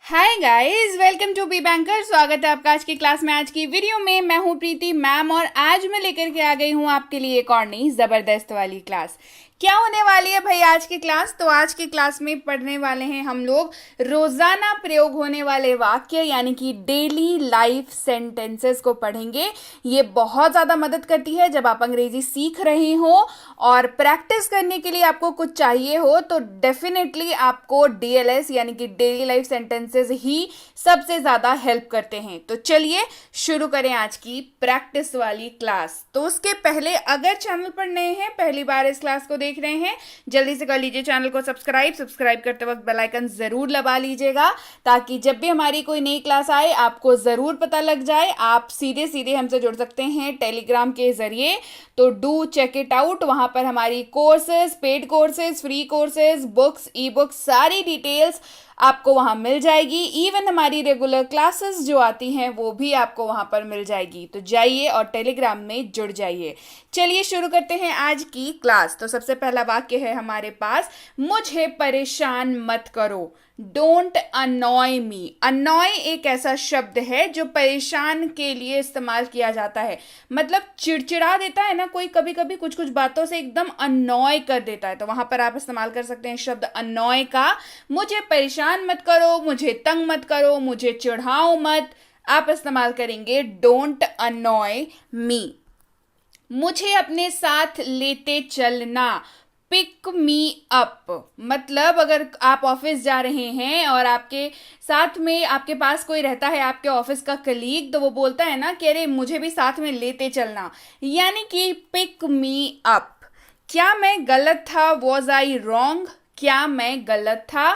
Hi guys, welcome to B banker. स्वागत है आपका आज की क्लास में। आज की वीडियो में मैं हूं प्रीति मैम और आज मैं लेकर के आ गई हूं आपके लिए एक और नई ज़बरदस्त वाली क्लास। क्या होने वाली है भाई आज की क्लास? तो आज की क्लास में पढ़ने वाले हैं हम लोग रोजाना प्रयोग होने वाले वाक्य यानी कि डेली लाइफ सेंटेंसेस को पढ़ेंगे। ये बहुत ज़्यादा मदद करती है जब आप अंग्रेजी सीख रहे हो और प्रैक्टिस करने के लिए आपको कुछ चाहिए हो तो डेफिनेटली आपको डीएलएस यानी कि डेली लाइफ सेंटेंसेस ही सबसे ज़्यादा हेल्प करते हैं। तो चलिए शुरू करें आज की प्रैक्टिस वाली क्लास। तो उसके पहले अगर चैनल पर नए हैं, पहली बार इस क्लास को देख रहे हैं, जल्दी से कर लीजिए चैनल को सब्सक्राइब करते वक्त बेल आइकन जरूर दबा लीजिएगा ताकि जब भी हमारी कोई नई क्लास आए आपको जरूर पता लग जाए। आप सीधे सीधे हमसे जुड़ सकते हैं टेलीग्राम के जरिए, तो डू चेक इट आउट। वहां पर हमारी courses, paid courses, free courses, books, e books, सारी डिटेल्स आपको वहां मिल जाएगी। इवन हमारी रेगुलर क्लासेस जो आती हैं वो भी आपको वहां पर मिल जाएगी। तो जाइए और टेलीग्राम में जुड़ जाइए। चलिए शुरू करते हैं आज की क्लास। तो सबसे पहला वाक्य है हमारे पास, मुझे परेशान मत करो। डोंट अनॉय मी। अनॉय एक ऐसा शब्द है जो परेशान के लिए इस्तेमाल किया जाता है, मतलब चिड़चिड़ा देता है ना कोई, कभी कभी कुछ कुछ बातों से एकदम अनॉय कर देता है, तो वहां पर आप इस्तेमाल कर सकते हैं शब्द अनॉय का। मुझे परेशान मत करो, मुझे तंग मत करो, मुझे चिढ़ाओ मत, आप इस्तेमाल करेंगे डोंट अनॉय मी। मुझे अपने साथ लेते चलना। पिक मी अप, मतलब अगर आप ऑफिस जा रहे हैं और आपके साथ में आपके पास कोई रहता है, आपके ऑफिस का कलीग, तो वो बोलता है ना कि अरे मुझे भी साथ में लेते चलना, यानी कि पिक मी अप। क्या मैं गलत था? Was I wrong. क्या मैं गलत था?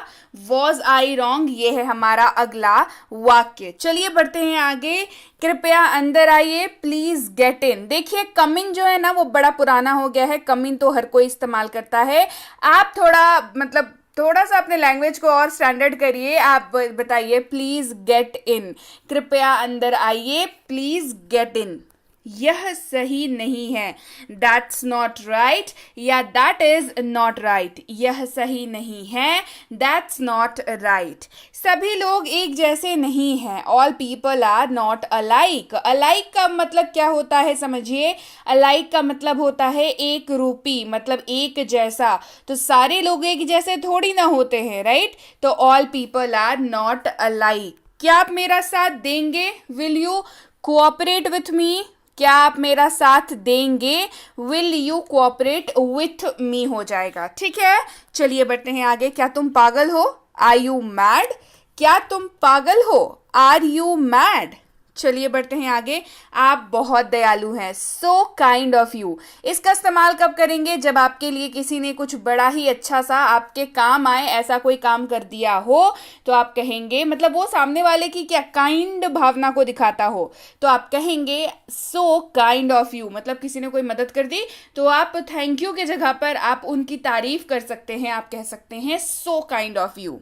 Was I wrong. ये है हमारा अगला वाक्य। चलिए बढ़ते हैं आगे। कृपया अंदर आइए, प्लीज गेट इन। देखिए कमिंग जो है ना वो बड़ा पुराना हो गया है, कमिंग तो हर कोई इस्तेमाल करता है। आप थोड़ा सा अपने लैंग्वेज को और स्टैंडर्ड करिए। आप बताइए प्लीज गेट इन, कृपया अंदर आइए, प्लीज गेट इन। यह सही नहीं है। दैट्स नॉट राइट या दैट इज नॉट राइट। यह सही नहीं है, दैट्स नॉट राइट। सभी लोग एक जैसे नहीं हैं। All people are not alike. Alike का मतलब क्या होता है समझिए। अलाइक का मतलब होता है एक रूपी, मतलब एक जैसा। तो सारे लोग एक जैसे थोड़ी ना होते हैं, राइट। तो all people are not alike. क्या आप मेरा साथ देंगे? Will you cooperate with me? क्या आप मेरा साथ देंगे? Will you cooperate with me हो जाएगा, ठीक है। चलिए बढ़ते हैं आगे। क्या तुम पागल हो? Are you mad? क्या तुम पागल हो? Are you mad? चलिए बढ़ते हैं आगे। आप बहुत दयालु हैं। So kind of you. इसका इस्तेमाल कब करेंगे? जब आपके लिए किसी ने कुछ बड़ा ही अच्छा सा आपके काम आए, ऐसा कोई काम कर दिया हो, तो आप कहेंगे, मतलब वो सामने वाले की क्या काइंड भावना को दिखाता हो, तो आप कहेंगे सो काइंड ऑफ यू। मतलब किसी ने कोई मदद कर दी तो आप थैंक यू के जगह पर आप उनकी तारीफ कर सकते हैं, आप कह सकते हैं सो काइंड ऑफ यू।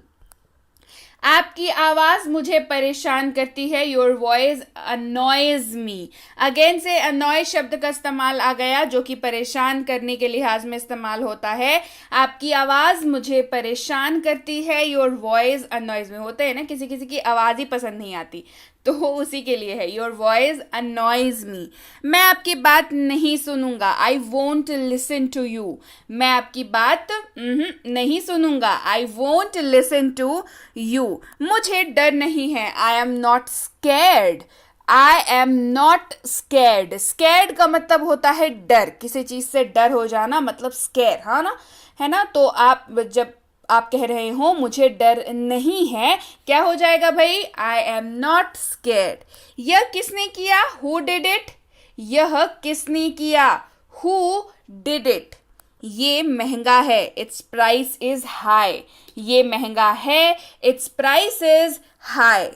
आपकी आवाज मुझे परेशान करती है। Your voice annoys me. Again से अनॉय शब्द का इस्तेमाल आ गया जो कि परेशान करने के लिहाज में इस्तेमाल होता है। आपकी आवाज मुझे परेशान करती है। योर वॉइस अनॉयज मी। होता है ना किसी किसी की आवाज ही पसंद नहीं आती, तो उसी के लिए है योर वॉइस अनॉयज मी। मैं आपकी बात नहीं सुनूंगा। I won't listen to you. मैं आपकी बात नहीं सुनूंगा। I won't listen to you. मुझे डर नहीं है। I am not scared. I am not scared. Scared का मतलब होता है डर, किसी चीज से डर हो जाना, मतलब स्कैर, हाँ ना, है ना। तो आप जब आप कह रहे हो मुझे डर नहीं है, क्या हो जाएगा भाई? आई एम नॉट स्कैर्ड। यह किसने किया? Who did it. यह किसने किया? Who did it. ये महंगा है। It's price is high. ये महंगा है। It's price is high.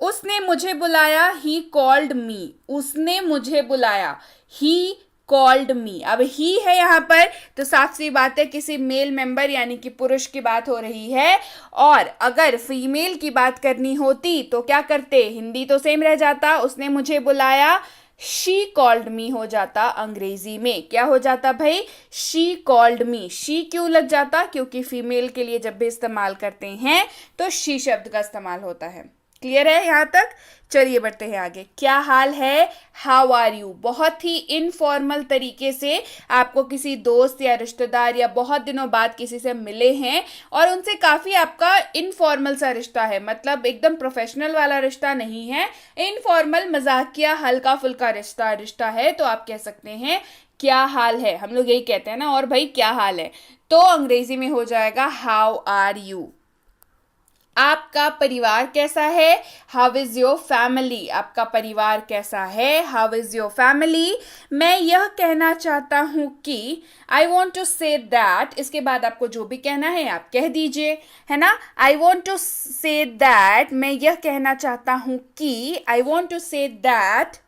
उसने मुझे बुलाया। He called me. उसने मुझे बुलाया। He called me. अब ही है यहाँ पर, तो साफ सी बात है किसी मेल मेंबर यानी कि पुरुष की बात हो रही है। और अगर फीमेल की बात करनी होती तो क्या करते? हिंदी तो सेम रह जाता। उसने मुझे बुलाया, शी कॉल्ड मी हो जाता अंग्रेजी में। क्या हो जाता भाई? She called me. शी क्यों लग जाता? क्योंकि फीमेल के लिए जब भी इस्तेमाल करते हैं तो शी शब्द का इस्तेमाल होता है। क्लियर है यहाँ तक? चलिए बढ़ते हैं आगे। क्या हाल है? How are you. बहुत ही इनफॉर्मल तरीके से आपको किसी दोस्त या रिश्तेदार या बहुत दिनों बाद किसी से मिले हैं और उनसे काफ़ी आपका इनफॉर्मल सा रिश्ता है, मतलब एकदम प्रोफेशनल वाला रिश्ता नहीं है, इनफॉर्मल मजाकिया हल्का फुल्का रिश्ता है, तो आप कह सकते हैं क्या हाल है। हम लोग यही कहते हैं ना, और भाई क्या हाल है, तो अंग्रेजी में हो जाएगा हाउ आर यू। आपका परिवार कैसा है? How is your family. आपका परिवार कैसा है? How is your family. मैं यह कहना चाहता हूं कि I want to say that, इसके बाद आपको जो भी कहना है आप कह दीजिए, है ना। I want to say that, मैं यह कहना चाहता हूं कि, I want to say that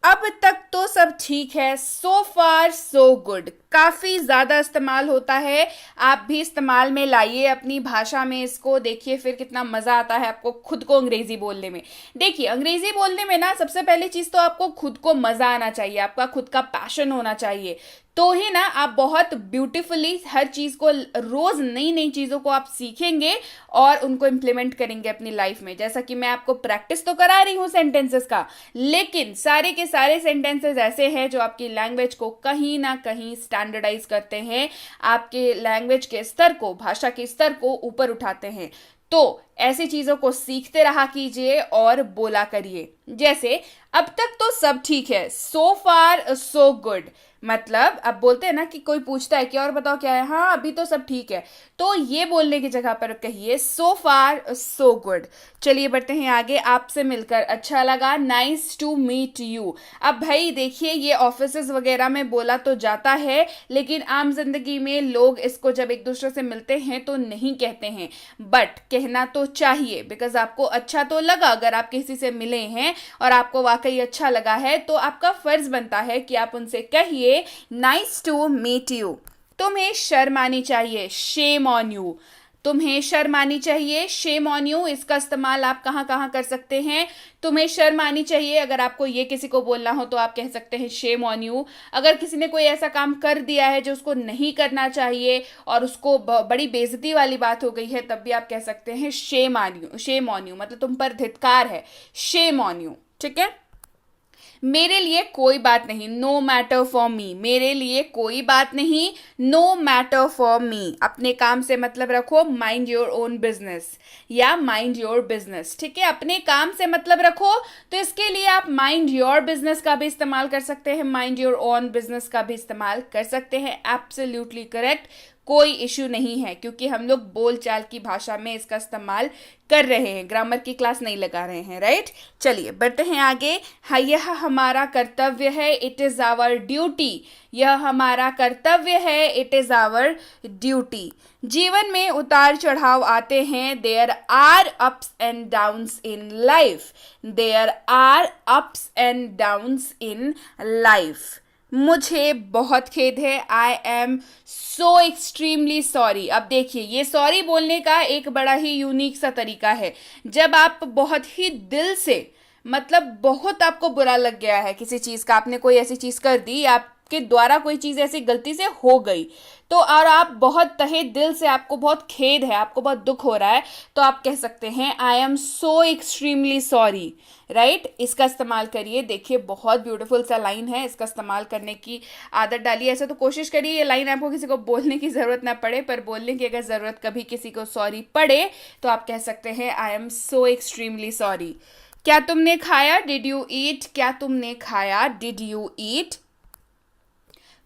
अब तक तो सब ठीक है। सो फार सो गुड काफ़ी ज़्यादा इस्तेमाल होता है, आप भी इस्तेमाल में लाइए अपनी भाषा में इसको, देखिए फिर कितना मज़ा आता है आपको खुद को अंग्रेज़ी बोलने में। देखिए अंग्रेज़ी बोलने में ना सबसे पहली चीज़ तो आपको खुद को मज़ा आना चाहिए, आपका खुद का पैशन होना चाहिए, तो ही ना आप बहुत ब्यूटीफुली हर चीज़ को, रोज़ नई नई चीज़ों को आप सीखेंगे और उनको इम्प्लीमेंट करेंगे अपनी लाइफ में। जैसा कि मैं आपको प्रैक्टिस तो करा रही हूँ सेंटेंसेस का, लेकिन सारे के सारे सेंटेंसेस ऐसे हैं जो आपकी लैंग्वेज को कहीं ना कहीं स्टैंडर्डाइज करते हैं, आपके लैंग्वेज के स्तर को, भाषा के स्तर को ऊपर उठाते हैं। तो ऐसी चीज़ों को सीखते रहा कीजिए और बोला करिए। जैसे अब तक तो सब ठीक है, सो फार सो गुड, मतलब अब बोलते हैं ना कि कोई पूछता है कि और बताओ क्या है, हाँ अभी तो सब ठीक है, तो ये बोलने की जगह पर कहिए सो फार सो गुड। चलिए बढ़ते हैं आगे। आपसे मिलकर अच्छा लगा, नाइस टू मीट यू। अब भाई देखिए ये ऑफिसेज वगैरह में बोला तो जाता है, लेकिन आम जिंदगी में लोग इसको जब एक दूसरे से मिलते हैं तो नहीं कहते हैं, बट कहना तो चाहिए, बिकॉज आपको अच्छा तो लगा, अगर आप किसी से मिले हैं और आपको वाकई अच्छा लगा है तो आपका फर्ज बनता है कि आप उनसे कहिए नाइस टू मीट यू। तुम्हें शर्म आनी चाहिए, शेम ऑन यू। तुम्हें शर्म आनी चाहिए, शेम ऑन यू, इसका इस्तेमाल आप कहाँ कहाँ कर सकते हैं? तुम्हें शर्म आनी चाहिए, अगर आपको ये किसी को बोलना हो तो आप कह सकते हैं शेम ऑन यू। अगर किसी ने कोई ऐसा काम कर दिया है जो उसको नहीं करना चाहिए और उसको बड़ी बेइज्जती वाली बात हो गई है, तब भी आप कह सकते हैं शेम ऑन यू, मतलब तुम पर धिक्कार है, शेम ऑन यू। ठीक है। मेरे लिए कोई बात नहीं, नो मैटर फॉर मी। मेरे लिए कोई बात नहीं, नो मैटर फॉर मी। अपने काम से मतलब रखो, माइंड योर ओन बिजनेस या माइंड योर बिजनेस। ठीक है, अपने काम से मतलब रखो, तो इसके लिए आप माइंड योर बिजनेस का भी इस्तेमाल कर सकते हैं, माइंड योर ओन बिजनेस का भी इस्तेमाल कर सकते हैं। एब्सोल्युटली करेक्ट, कोई इश्यू नहीं है, क्योंकि हम लोग बोलचाल की भाषा में इसका इस्तेमाल कर रहे हैं, ग्रामर की क्लास नहीं लगा रहे हैं, राइट। चलिए बढ़ते हैं आगे। हाँ, यह हमारा कर्तव्य है, इट इज आवर ड्यूटी। यह हमारा कर्तव्य है, इट इज आवर ड्यूटी। जीवन में उतार चढ़ाव आते हैं, there are ups and downs in life. There are ups and downs in life. मुझे बहुत खेद है, I am so extremely sorry. अब देखिए ये सॉरी बोलने का एक बड़ा ही यूनिक सा तरीका है, जब आप बहुत ही दिल से, मतलब बहुत आपको बुरा लग गया है किसी चीज़ का, आपने कोई ऐसी चीज़ कर दी, आपके द्वारा कोई चीज़ ऐसी गलती से हो गई, तो और आप बहुत तहे दिल से, आपको बहुत खेद है, आपको बहुत दुख हो रहा है, तो आप कह सकते हैं आई am so extremely sorry, right. इसका इस्तेमाल करिए। देखिए बहुत ब्यूटीफुल सा लाइन है, इसका इस्तेमाल करने की आदत डालिए। ऐसा तो कोशिश करिए ये लाइन आपको किसी को बोलने की ज़रूरत ना पड़े, पर बोलने की अगर ज़रूरत कभी किसी को सॉरी पड़े तो आप कह सकते हैं आई एम सो एक्सट्रीमली सॉरी। क्या तुमने खाया? Did you eat? क्या तुमने खाया? Did you eat?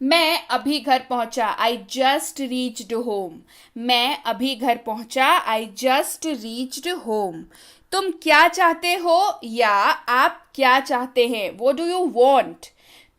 मैं अभी घर पहुंचा, आई जस्ट रीच्ड होम। मैं अभी घर पहुंचा, आई जस्ट रीच्ड होम। तुम क्या चाहते हो या आप क्या चाहते हैं? What do you want?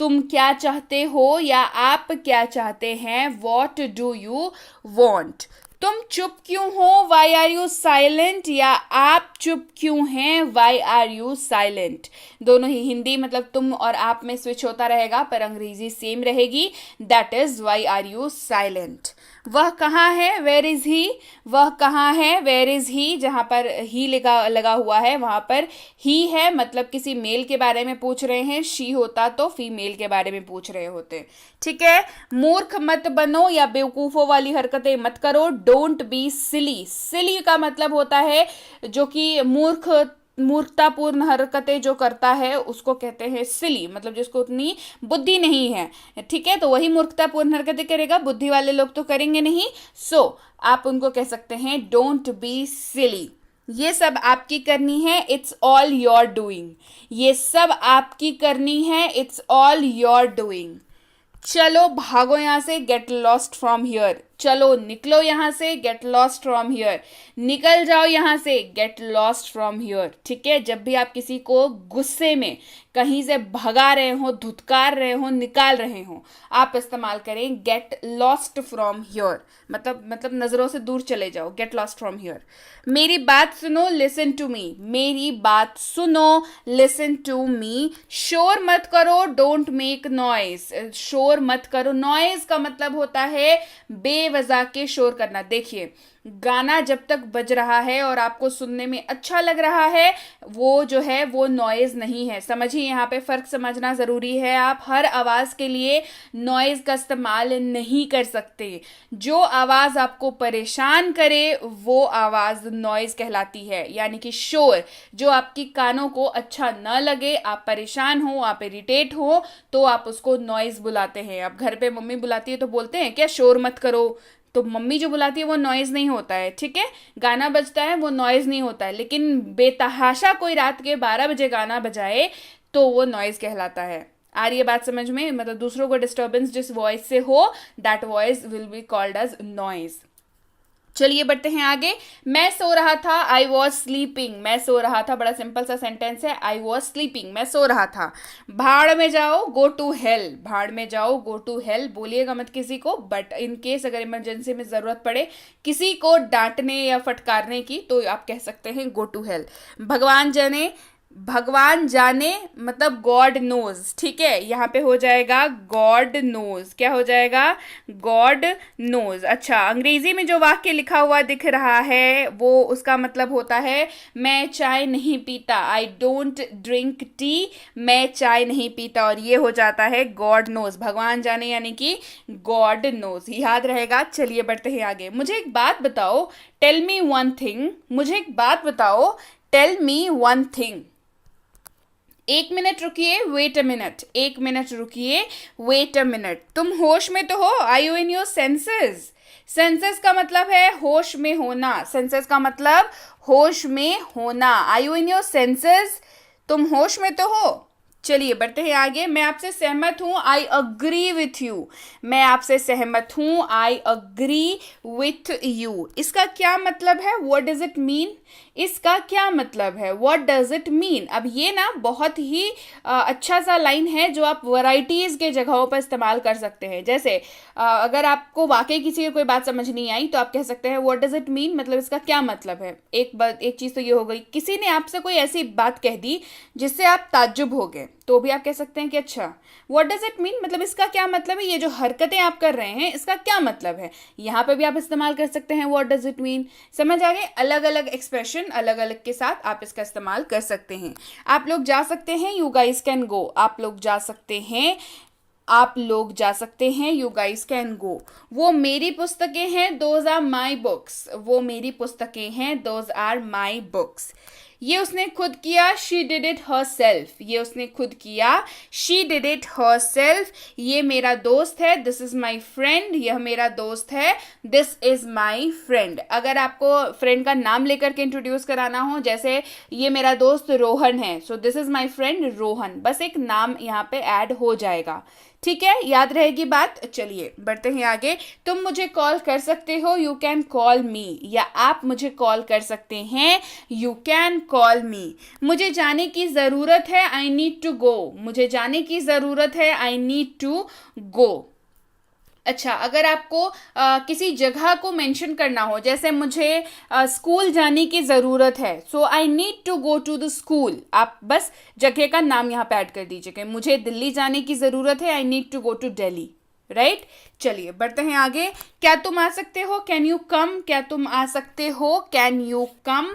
तुम क्या चाहते हो या आप क्या चाहते हैं? What do you want? तुम चुप क्यों हो? Why are you silent? या आप चुप क्यों हैं? Why are you silent? दोनों ही हिंदी मतलब तुम और आप में स्विच होता रहेगा, पर अंग्रेजी सेम रहेगी, that is why are you silent. वह कहाँ है, वेयर इज ही, वह कहाँ है, वेयर इज ही, जहाँ पर ही लगा हुआ है वहाँ पर ही है, मतलब किसी मेल के बारे में पूछ रहे हैं, शी होता तो फीमेल के बारे में पूछ रहे होते। ठीक है, मूर्ख मत बनो या बेवकूफ़ों वाली हरकतें मत करो, डोंट बी सिली। सिली का मतलब होता है जो कि मूर्खतापूर्ण हरकतें जो करता है उसको कहते हैं सिली, मतलब जिसको उतनी बुद्धि नहीं है। ठीक है, तो वही मूर्खतापूर्ण हरकतें करेगा, बुद्धि वाले लोग तो करेंगे नहीं। सो आप उनको कह सकते हैं डोंट बी सिली। ये सब आपकी करनी है, इट्स ऑल योर डूइंग। ये सब आपकी करनी है, इट्स ऑल योर डूइंग। चलो भागो यहां से, गेट लॉस्ट फ्रॉम हियर। चलो निकलो यहां से, गेट लॉस्ट फ्रॉम हियर। निकल जाओ यहां से, गेट लॉस्ट फ्रॉम हियर। ठीक है, जब भी आप किसी को गुस्से में कहीं से भगा रहे हो, धुतकार रहे हो, निकाल रहे हो, आप इस्तेमाल करें गेट लॉस्ट फ्रॉम हियर। मतलब नजरों से दूर चले जाओ, गेट लॉस्ट फ्रॉम हियर। मेरी बात सुनो, लिसन टू मी। मेरी बात सुनो, लिसन टू मी। शोर मत करो, डोंट मेक नॉइज। शोर मत करो, नॉइज का मतलब होता है बेवजह के शोर करना। देखिए, गाना जब तक बज रहा है और आपको सुनने में अच्छा लग रहा है, वो जो है वो नॉइज नहीं है। समझिए, यहाँ पे फर्क समझना जरूरी है। आप हर आवाज के लिए नॉइज का इस्तेमाल नहीं कर सकते। जो आवाज आपको परेशान करे वो आवाज नॉइज कहलाती है, यानी कि शोर। जो आपकी कानों को अच्छा न लगे, आप परेशान हो, आप इरिटेट हो, तो आप उसको नॉइज बुलाते हैं। अब घर पे मम्मी बुलाती है तो बोलते हैं क्या शोर मत करो, तो मम्मी जो बुलाती है वो नॉइज नहीं होता है। ठीक है, गाना बजता है वो नॉइज नहीं होता है, लेकिन बेतहाशा कोई रात के 12 बजे गाना बजाए तो वो नॉइज कहलाता है। आ रही है बात समझ में? मतलब दूसरों को डिस्टर्बेंस जिस वॉइस से हो, that voice will be called as noise. चलिए बढ़ते हैं आगे। मैं सो रहा था, आई वॉज स्लीपिंग। मैं सो रहा था, बड़ा सिंपल सा सेंटेंस है, आई वॉज स्लीपिंग, मैं सो रहा था। भाड़ में जाओ, गो टू हेल। भाड़ में जाओ, गो टू हेल बोलिएगा मत किसी को, बट इन केस अगर इमरजेंसी में जरूरत पड़े किसी को डांटने या फटकारने की, तो आप कह सकते हैं गो टू हेल। भगवान जाने मतलब गॉड नोज। ठीक है, यहाँ पे हो जाएगा गॉड नोज। क्या हो जाएगा? God knows. अच्छा, अंग्रेजी में जो वाक्य लिखा हुआ दिख रहा है वो उसका मतलब होता है मैं चाय नहीं पीता, आई डोंट ड्रिंक टी, मैं चाय नहीं पीता, और ये हो जाता है गॉड नोज। भगवान जाने यानी कि गॉड नोज, याद रहेगा। चलिए बढ़ते हैं आगे। मुझे एक बात बताओ, टेल मी वन थिंग। मुझे एक बात बताओ, tell me one thing. 1 minute रुकिए, वेट अ मिनट। 1 मिनट रुकिए, वेट अ मिनट। तुम होश में तो हो, I you in your senses. Senses का मतलब है होश में होना। सेंसेस का मतलब होश में होना। आई यू इन योर सेंसेस, तुम होश में तो हो। चलिए बढ़ते हैं आगे। मैं आपसे सहमत हूं, आई अग्री विथ यू। मैं आपसे सहमत हूं, आई अग्री विथ यू। इसका क्या मतलब है? What does it mean? इसका क्या मतलब है? What does it mean? अब ये ना बहुत ही अच्छा सा लाइन है जो आप वैरायटीज के जगहों पर इस्तेमाल कर सकते हैं। जैसे अगर आपको वाकई किसी की कोई बात समझ नहीं आई तो आप कह सकते हैं व्हाट डज इट मीन, मतलब इसका क्या मतलब है। एक चीज तो ये हो गई, किसी ने आपसे कोई ऐसी बात कह दी जिससे आप ताज्जुब हो गए, तो भी आप कह सकते हैं कि अच्छा व्हाट डज इट मीन, मतलब इसका क्या मतलब है, ये जो हरकतें आप कर रहे हैं इसका क्या मतलब है। यहाँ पे भी आप इस्तेमाल कर सकते हैं व्हाट डज इट मीन। समझ आ गए? अलग अलग एक्सप्रेशन अलग अलग के साथ आप इसका इस्तेमाल कर सकते हैं। आप लोग जा सकते हैं, यू गाइस कैन गो। आप लोग जा सकते हैं, आप लोग जा सकते हैं, यू गाइस कैन गो। वो मेरी पुस्तकें हैं, दोज आर माई बुक्स। वो मेरी पुस्तकें हैं, दोज आर माई बुक्स। ये उसने खुद किया, she did it her self. ये उसने खुद किया, she did it her self. ये मेरा दोस्त है, दिस इज माई फ्रेंड। यह मेरा दोस्त है, दिस इज माई फ्रेंड। अगर आपको फ्रेंड का नाम लेकर के इंट्रोड्यूस कराना हो, जैसे ये मेरा दोस्त रोहन है, so this is my friend Rohan, बस एक नाम यहाँ पे ऐड हो जाएगा। ठीक है, याद रहेगी बात। चलिए बढ़ते हैं आगे। तुम मुझे कॉल कर सकते हो, यू कैन कॉल मी, या आप मुझे कॉल कर सकते हैं, यू कैन कॉल मी। मुझे जाने की जरूरत है, आई नीड टू गो। मुझे जाने की जरूरत है, आई नीड टू गो। अच्छा, अगर आपको किसी जगह को मेंशन करना हो, जैसे मुझे स्कूल जाने की ज़रूरत है, so I need to go to the school, आप बस जगह का नाम यहाँ पे ऐड कर दीजिएगा। मुझे दिल्ली जाने की ज़रूरत है, I need to go to Delhi. Right चलिए बढ़ते हैं आगे। क्या तुम आ सकते हो, कैन यू कम, क्या तुम आ सकते हो, कैन यू कम।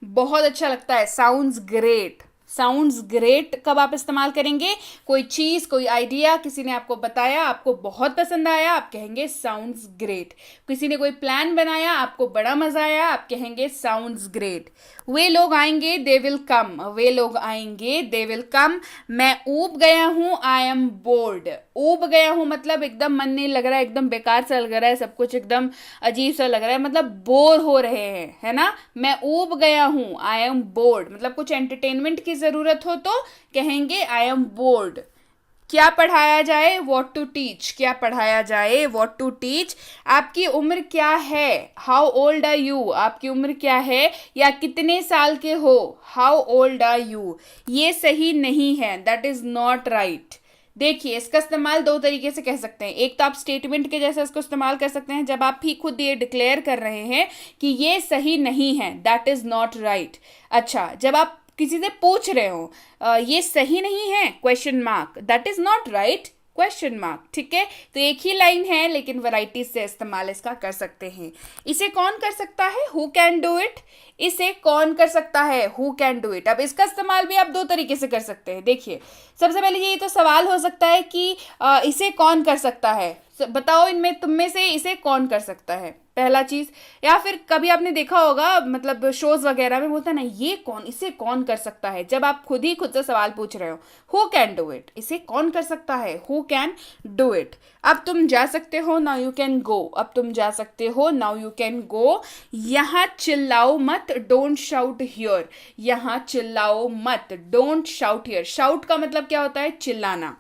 बहुत अच्छा लगता है, साउंड्स ग्रेट। साउंड्स ग्रेट कब आप इस्तेमाल करेंगे, कोई चीज, कोई आइडिया किसी ने आपको बताया, आपको बहुत पसंद आया, आप कहेंगे साउंड्स ग्रेट। किसी ने कोई प्लान बनाया, आपको बड़ा मजा आया, आप कहेंगे साउंड्स ग्रेट। वे लोग आएंगे, दे विल कम, वे लोग आएंगे, दे विल कम। मैं ऊब गया हूं, आई एम बोर्ड। ऊब गया हूं मतलब एकदम मन नहीं लग रहा है, एकदम बेकार सा लग रहा है, सब कुछ एकदम अजीब सा लग रहा है, मतलब बोर हो रहे हैं, है ना। मैं ऊब गया हूं, आई एम बोर्ड, मतलब कुछ एंटरटेनमेंट की जरूरत हो तो कहेंगे आई एम बोर्ड। क्या पढ़ाया जाए, वॉट टू टीच, क्या पढ़ाया जाए, वॉट टू टीच। आपकी उम्र क्या है, हाउ ओल्ड आर यू, आपकी उम्र क्या है या कितने साल के हो, हाउ ओल्ड आर यू। ये सही नहीं है, दैट इज नॉट राइट। देखिए इसका इस्तेमाल दो तरीके से कह सकते हैं। एक तो आप स्टेटमेंट के जैसे इसको इस्तेमाल कर सकते हैं जब आप ही खुद ये डिक्लेयर कर रहे हैं कि ये सही नहीं है, दैट इज नॉट राइट। अच्छा, जब आप किसी से पूछ रहे हो ये सही नहीं है, question mark, that is not right, question mark. ठीक है, तो एक ही लाइन है लेकिन वैरायटी से इस्तेमाल इसका कर सकते हैं। इसे कौन कर सकता है, हु कैन डू इट, इसे कौन कर सकता है, हु कैन डू इट। अब इसका इस्तेमाल भी आप दो तरीके से कर सकते हैं। देखिए सबसे पहले ये तो सवाल हो सकता है कि इसे कौन कर सकता है, बताओ इनमें तुम में से इसे कौन कर सकता है, पहला चीज। या फिर कभी आपने देखा होगा मतलब शोज वगैरह में बोलता है ना, ये कौन, इसे कौन कर सकता है, जब आप खुद ही खुद से सवाल पूछ रहे हो, हु कैन डू इट, इसे कौन कर सकता है, हु कैन डू इट। अब तुम जा सकते हो, नाउ यू कैन गो, अब तुम जा सकते हो, नाउ यू कैन गो। यहां चिल्लाओ मत, डोंट शाउट हियर, यहां चिल्लाओ मत, डोंट शाउट हियर। शाउट का मतलब क्या होता है, चिल्लाना।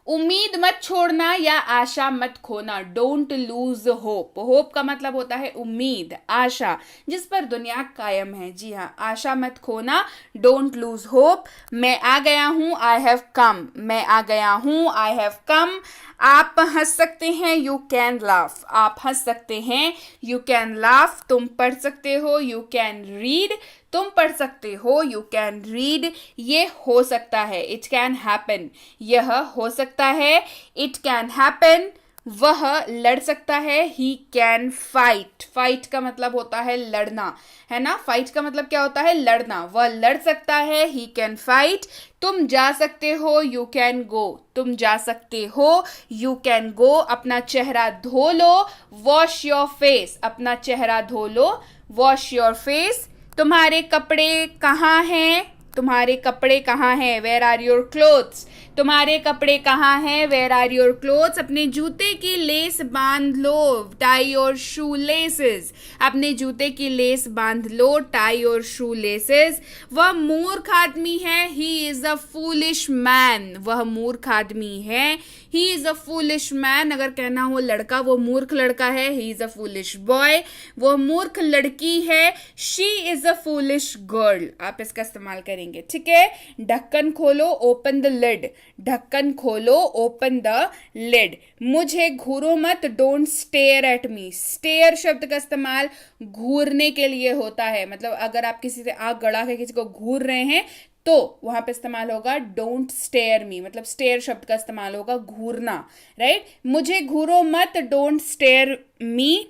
उम्मीद मत छोड़ना या आशा मत खोना, डोंट लूज होप। होप का मतलब होता है उम्मीद, आशा, जिस पर दुनिया कायम है। जी हाँ, आशा मत खोना, डोंट लूज होप। मैं आ गया हूं, आई हैव कम, मैं आ गया हूं, आई हैव कम। आप हंस सकते हैं, यू कैन लाफ, आप हंस सकते हैं, यू कैन लाफ। तुम पढ़ सकते हो, यू कैन रीड, तुम पढ़ सकते हो, यू कैन रीड। ये हो सकता है, इट कैन हैपन, यह हो सकता है, इट कैन हैपन। वह लड़ सकता है, ही कैन फाइट, फाइट का मतलब होता है लड़ना, है ना। फाइट का मतलब क्या होता है, लड़ना। वह लड़ सकता है, ही कैन फाइट। तुम जा सकते हो, यू कैन गो, तुम जा सकते हो, यू कैन गो। अपना चेहरा धो लो, वॉश योर फेस, अपना चेहरा धो लो, वॉश योर फेस। तुम्हारे कपड़े कहाँ हैं, तुम्हारे कपड़े कहाँ हैं, वेयर आर योर क्लोथ्स, तुम्हारे कपड़े कहाँ हैं, वेयर आर योर क्लोथ्स। अपने जूते की लेस बांध लो, टाई योर शू लेसेस, अपने जूते की लेस बांध लो, टाई योर शू लेसेस। वह मूर्ख आदमी है, he is a foolish man, वह मूर्ख आदमी है, he is a foolish man. अगर कहना हो लड़का, वो मूर्ख लड़का है, he is a foolish boy. वो मूर्ख लड़की है, she is a foolish girl. आप इसका इस्तेमाल करेंगे, ठीक है। ढक्कन खोलो, ओपन द लिड, ढक्कन खोलो, ओपन द लिड। मुझे घूरो मत, don't stare at me. Stare शब्द का इस्तेमाल घूरने के लिए होता है, मतलब अगर आप किसी से आंख गड़ा के किसी को घूर रहे हैं तो वहां पे इस्तेमाल होगा डोंट स्टेयर मी, मतलब स्टेयर शब्द का इस्तेमाल होगा घूरना, राइट। मुझे घूरो मत, don't stare me,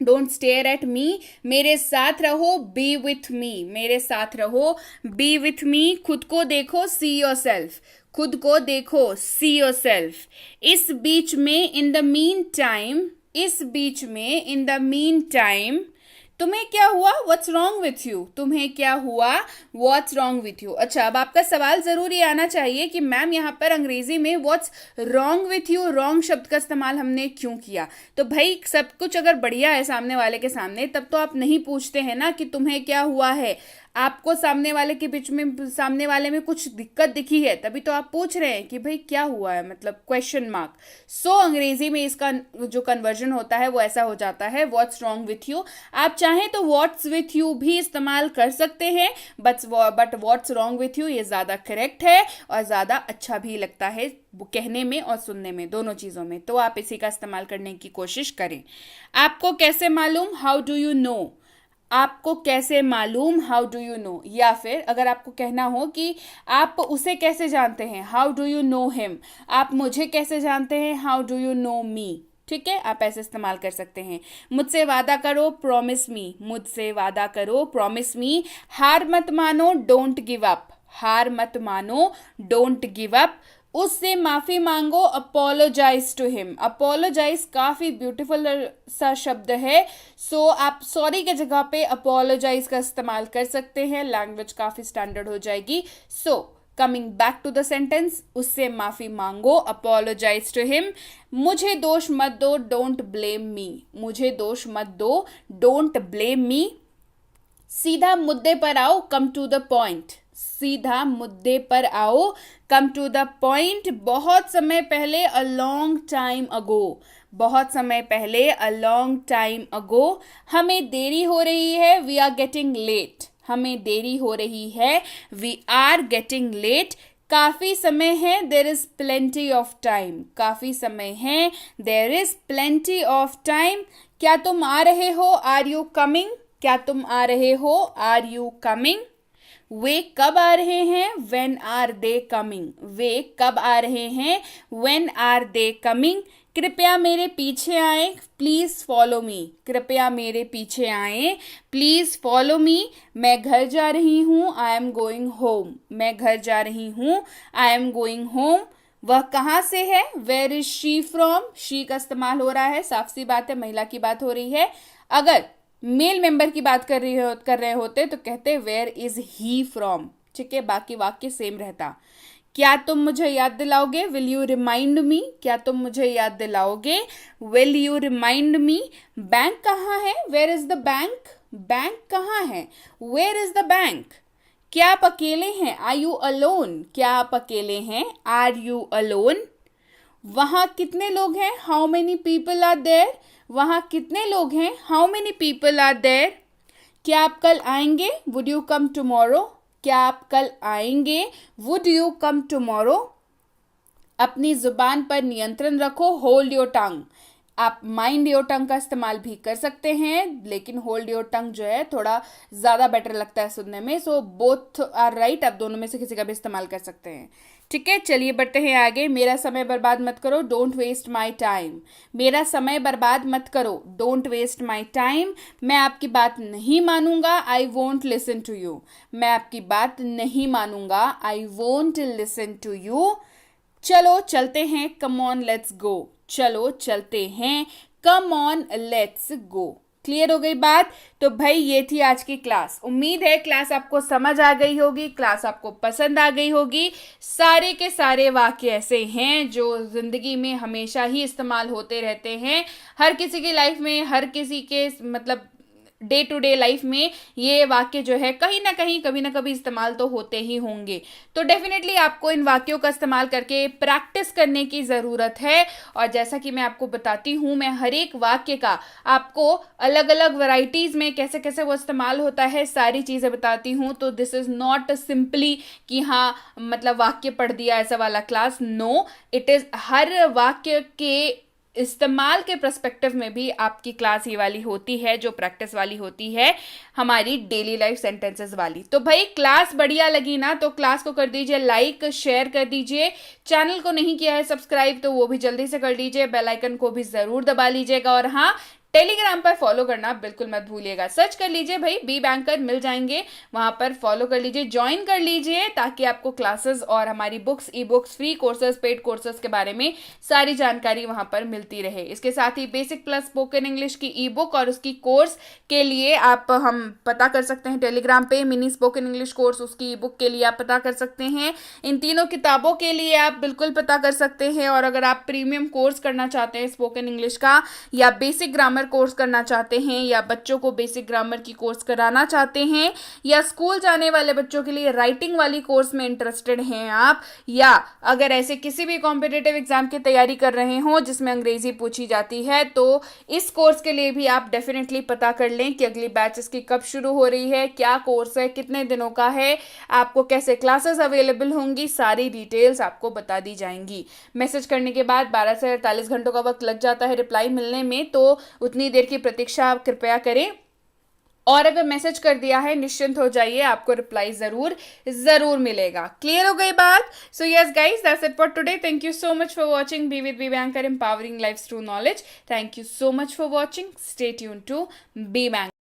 don't stare at me. मेरे साथ रहो, बी विथ मी, मेरे साथ रहो, बी विथ मी। खुद को देखो, सी योर सेल्फ, खुद को देखो, सी योर सेल्फ। इस बीच में, इन द मीन टाइम, इस बीच में, इन द मीन टाइम। तुम्हें क्या हुआ, व्हाट्स रॉन्ग विथ यू, तुम्हें क्या हुआ, व्हाट्स रॉन्ग विथ यू। अच्छा, अब आपका सवाल जरूर ये आना चाहिए कि मैम यहाँ पर अंग्रेजी में what's wrong with you, wrong शब्द का इस्तेमाल हमने क्यों किया। तो भाई सब कुछ अगर बढ़िया है सामने वाले के सामने, तब तो आप नहीं पूछते हैं ना कि तुम्हें क्या हुआ है। आपको सामने वाले के बीच में, सामने वाले में कुछ दिक्कत दिखी है, तभी तो आप पूछ रहे हैं कि भाई क्या हुआ है, मतलब क्वेश्चन मार्क। सो अंग्रेजी में इसका जो कन्वर्जन होता है वो ऐसा हो जाता है, व्हाट्स रॉन्ग विथ यू। आप चाहें तो व्हाट्स विथ यू भी इस्तेमाल कर सकते हैं, but what's wrong with you ये ज्यादा करेक्ट है और ज्यादा अच्छा भी लगता है कहने में और सुनने में, दोनों चीजों में। तो आप इसी का इस्तेमाल करने की कोशिश करें। आपको कैसे मालूम, हाउ डू यू नो, आपको कैसे मालूम, हाउ डू यू नो, या फिर अगर आपको कहना हो कि आप उसे कैसे जानते हैं, how do you know him, आप मुझे कैसे जानते हैं, हाउ डू यू नो मी। ठीक है, आप ऐसे इस्तेमाल कर सकते हैं। मुझसे वादा करो, प्रॉमिस मी, मुझसे वादा करो, प्रॉमिस मी। हार मत मानो, डोंट गिव अप, हार मत मानो, डोंट गिव अप। उससे माफी मांगो, अपोलोजाइज टू हिम। अपोलोजाइज काफी ब्यूटीफुल सा शब्द है, सो आप सॉरी के जगह पे अपोलोजाइज का इस्तेमाल कर सकते हैं, लैंग्वेज काफी स्टैंडर्ड हो जाएगी। So coming back to the sentence, उससे माफी मांगो, अपोलोजाइज टू हिम। मुझे दोष मत दो, डोंट ब्लेम मी, मुझे दोष मत दो, डोंट ब्लेम मी। सीधा मुद्दे पर आओ, कम टू द पॉइंट, सीधा मुद्दे पर आओ, कम टू द पॉइंट। बहुत समय पहले, अ लॉन्ग टाइम अगो, बहुत समय पहले, अ लॉन्ग टाइम अगो। हमें देरी हो रही है, वी आर गेटिंग लेट, हमें देरी हो रही है, वी आर गेटिंग लेट। काफी समय है, there is plenty of time, काफी समय है, there is plenty of time. क्या तुम आ रहे हो, आर यू कमिंग, क्या तुम आ रहे हो, आर यू कमिंग। वे कब आ रहे हैं, वेन आर दे कमिंग, वे कब आ रहे हैं, वेन आर दे कमिंग। कृपया मेरे पीछे आए, प्लीज फॉलो मी, कृपया मेरे पीछे आए, प्लीज फॉलो मी। मैं घर जा रही हूँ, आई एम गोइंग होम, मैं घर जा रही हूँ, आई एम गोइंग होम। वह कहाँ से है, where is she from, she का इस्तेमाल हो रहा है, साफ सी बात है, महिला की बात हो रही है। अगर मेल मेंबर की बात कर रहे होते तो कहते वेयर इज ही फ्रॉम। ठीक है, बाकी वाक्य सेम रहता। क्या तुम मुझे याद दिलाओगे, विल यू रिमाइंड मी, क्या तुम मुझे याद दिलाओगे, will you remind me. Bank कहाँ है, where is the bank, bank कहाँ है, वेयर इज द बैंक। क्या आप अकेले हैं, आर यू अलोन, क्या आप अकेले हैं, आर यू अलोन। वहां कितने लोग हैं, how many people are there, वहां कितने लोग हैं, how many people are there. क्या आप कल आएंगे, वुड यू कम टुमारो, क्या आप कल आएंगे, वुड यू कम टुमारो। अपनी जुबान पर नियंत्रण रखो, होल्ड योर टंग। आप माइंड योर टंग का इस्तेमाल भी कर सकते हैं, लेकिन होल्ड योर टंग जो है थोड़ा ज्यादा बेटर लगता है सुनने में, सो बोथ आर राइट, आप दोनों में से किसी का भी इस्तेमाल कर सकते हैं। ठीक है, चलिए बढ़ते हैं आगे। मेरा समय बर्बाद मत करो, डोंट वेस्ट माई टाइम, मेरा समय बर्बाद मत करो, डोंट वेस्ट माई टाइम। मैं आपकी बात नहीं मानूंगा, I won't listen to you, मैं आपकी बात नहीं मानूंगा, I won't listen to you. चलो चलते हैं, कम ऑन लेट्स गो, चलो चलते हैं, come on let's go. Clear हो गई बात। तो भाई ये थी आज की क्लास, उम्मीद है क्लास आपको समझ आ गई होगी, क्लास आपको पसंद आ गई होगी। सारे के सारे वाक्य ऐसे हैं जो जिंदगी में हमेशा ही इस्तेमाल होते रहते हैं, हर किसी की लाइफ में, हर किसी के मतलब डे टू डे लाइफ में ये वाक्य जो है कहीं ना कहीं कभी ना कभी इस्तेमाल तो होते ही होंगे। तो डेफिनेटली आपको इन वाक्यों का इस्तेमाल करके प्रैक्टिस करने की ज़रूरत है। और जैसा कि मैं आपको बताती हूँ, मैं हर एक वाक्य का आपको अलग अलग वैरायटीज़ में कैसे कैसे वो इस्तेमाल होता है सारी चीज़ें बताती हूँ। तो दिस इज़ नॉट सिंपली कि हाँ मतलब वाक्य पढ़ दिया ऐसा वाला क्लास, नो, इट इज़ हर वाक्य के इस्तेमाल के पर्सपेक्टिव में भी आपकी क्लास ये वाली होती है जो प्रैक्टिस वाली होती है, हमारी डेली लाइफ सेंटेंसेस वाली। तो भाई क्लास बढ़िया लगी ना तो क्लास को कर दीजिए लाइक, शेयर कर दीजिए, चैनल को नहीं किया है सब्सक्राइब तो वो भी जल्दी से कर लीजिए, बेल आइकन को भी जरूर दबा लीजिएगा। और हाँ, टेलीग्राम पर फॉलो करना बिल्कुल मत भूलिएगा, सर्च कर लीजिए भाई बी बैंकर, मिल जाएंगे, वहां पर फॉलो कर लीजिए, ज्वाइन कर लीजिए, ताकि आपको क्लासेस और हमारी books, e books, free courses, paid courses के बारे में सारी जानकारी वहां पर मिलती रहे। इसके साथ ही बेसिक प्लस स्पोकन इंग्लिश की ई बुक और उसकी कोर्स के लिए आप हम पता कर सकते हैं टेलीग्राम पे, मिनी स्पोकन इंग्लिश कोर्स उसकी ई बुक के लिए आप पता कर सकते हैं, इन तीनों किताबों के लिए आप बिल्कुल पता कर सकते हैं। और अगर आप प्रीमियम कोर्स करना चाहते हैं स्पोकन इंग्लिश का, या बेसिक ग्रामर कोर्स करना चाहते हैं, या बच्चों को बेसिक ग्रामर की कोर्स कराना चाहते हैं, या स्कूल जाने वाले बच्चों के लिए राइटिंग वाली कोर्स में इंटरेस्टेड हैं आप, या अगर ऐसे किसी भी कॉम्पिटिटिव एग्जाम की तैयारी कर रहे हो जिसमें अंग्रेजी पूछी जाती है, तो इस कोर्स के लिए भी आप डेफिनेटली पता कर लें कि अगली बैच इसकी कब शुरू हो रही है, क्या कोर्स है, कितने दिनों का है, आपको कैसे क्लासेस अवेलेबल होंगी, सारी डिटेल्स आपको बता दी जाएंगी। मैसेज करने के बाद 12 से 48 घंटों का वक्त लग जाता है रिप्लाई मिलने में, तो उतनी देर की प्रतीक्षा आप कृपया करें। और अगर मैसेज कर दिया है निश्चिंत हो जाइए, आपको रिप्लाई जरूर जरूर मिलेगा। क्लियर हो गई बात? So yes guys, that's it for today. Thank you so much for watching be with B banker, empowering life through knowledge. Thank you so much for watching. Stay tune to B banker.